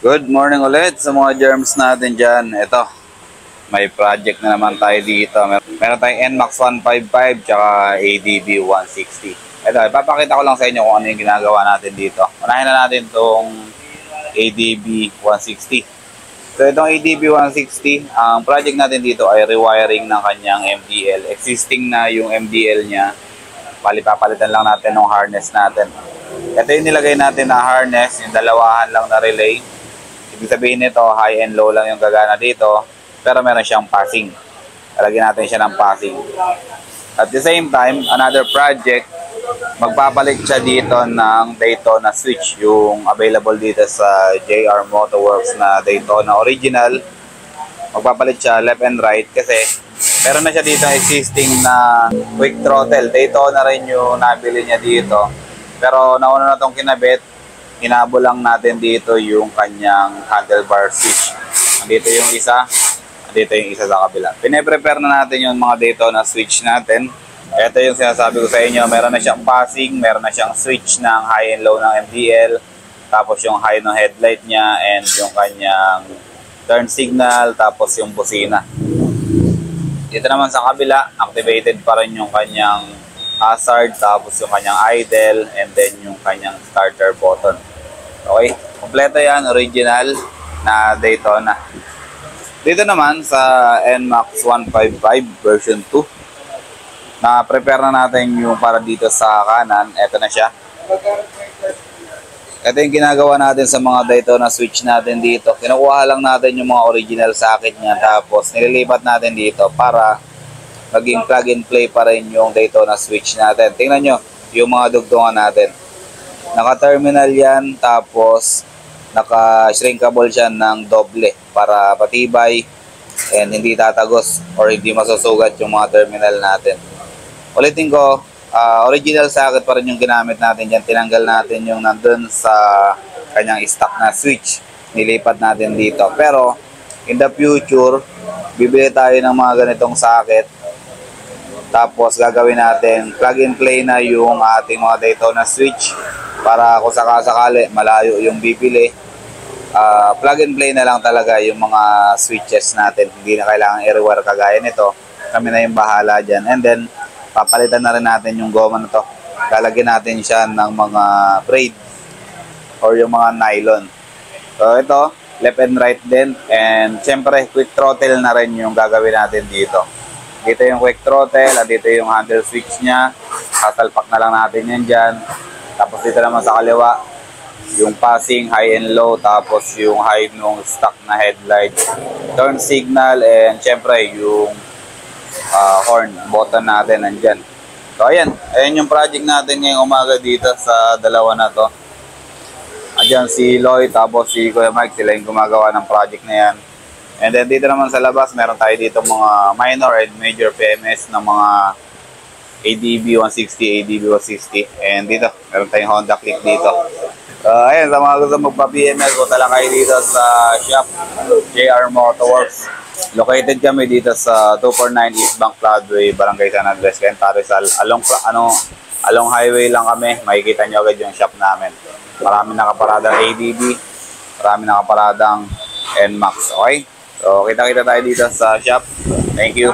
Good morning ulit sa mga germs natin dyan. Ito, may project na naman tayo dito. Meron tayong NMAX 155 tsaka ADB 160. Ito, ipapakita ko lang sa inyo kung ano yung ginagawa natin dito. Unahin na natin itong ADB 160. So itong ADB 160, ang project natin dito ay rewiring ng kanyang MDL. Existing na yung MDL niya. Papalitan lang natin ng harness natin. Ito yung nilagay natin na harness, yung dalawahan lang na relay. Ibig sabihin nito, high and low lang yung gagana dito, pero meron siyang passing. Talagyan natin siya ng passing. At the same time, another project, magpapalit siya dito ng Daytona switch, yung available dito sa JR Motorworks na Daytona original. Magpapalit siya left and right kasi meron na siya dito existing na quick throttle. Daytona rin yung nabili niya dito. Pero nauna na itong kinabit, hinabol lang natin dito yung kanyang handlebar switch. Andito yung isa, andito yung isa sa kabila. Pine-prepare na natin yung mga Daytona switch natin. Ito yung sinasabi ko sa inyo, meron na siyang passing, meron na siyang switch ng high and low ng MDL, tapos yung high ng headlight niya, and yung kanyang turn signal, tapos yung busina. Dito naman sa kabila, activated pa rin yung kanyang hazard, tapos yung kanyang idle, and then yung kanyang starter button. Okay, kompleto yan, original na Daytona. Dito naman sa NMAX 155 version 2, na-prepare na natin yung para dito sa kanan. Ito na siya. Ito yung ginagawa natin sa mga Daytona switch natin dito. Kinukuha lang natin yung mga original socket niya, tapos nililipat natin dito para maging plug and play pa rin yung Daytona switch natin. Tingnan nyo yung mga dugtungan natin. Naka-terminal yan, tapos naka-shrinkable siya ng doble para patibay and hindi tatagos or hindi masusugat yung mga terminal natin. Ulitin ko, original socket pa rin yung ginamit natin dyan. Tinanggal natin yung nandun sa kanyang stock na switch. Nilipat natin dito. Pero in the future, bibili tayo ng mga ganitong socket. Tapos gagawin natin, plug and play na yung ating mga Daytona switch para kung sakasakali malayo yung bibili. Plug and play na lang talaga yung mga switches natin. Hindi na kailangan i-rewire kagaya nito. Kami na yung bahala dyan. And then, papalitan na rin natin yung goma na to. Lalagyan natin siya ng mga braid or yung mga nylon. So ito, left and right din. And syempre, quick throttle na rin yung gagawin natin dito. Dito yung quick throttle, at dito yung handle switch niya. Sasalpak na lang natin yan dyan. Tapos dito naman sa kaliwa, yung passing, high and low, tapos yung high nung stock na headlight, turn signal, and syempre yung horn button natin nandyan. So ayan yung project natin ngayong umaga dito sa dalawa na to. Andyan si Lloyd, tapos si Kuya Mike, sila yung gumagawa ng project na yan. And then dito naman sa labas, meron tayo dito mga minor and major PMS ng mga ADB 160, ADB 160. And dito, meron tayong Honda Click dito. Ayan, sa mga gusto magpa-PMS, punta lang kayo dito sa shop, JR Motorworks. Located kami dito sa 249 East Bank Floodway, Barangay San Andres, Cainta, Rizal. Along highway lang kami, makikita nyo agad yung shop namin. Marami nakaparadang ADB, marami nakaparadang NMAX, okay? So, kita-kita tayo dito sa shop. Thank you.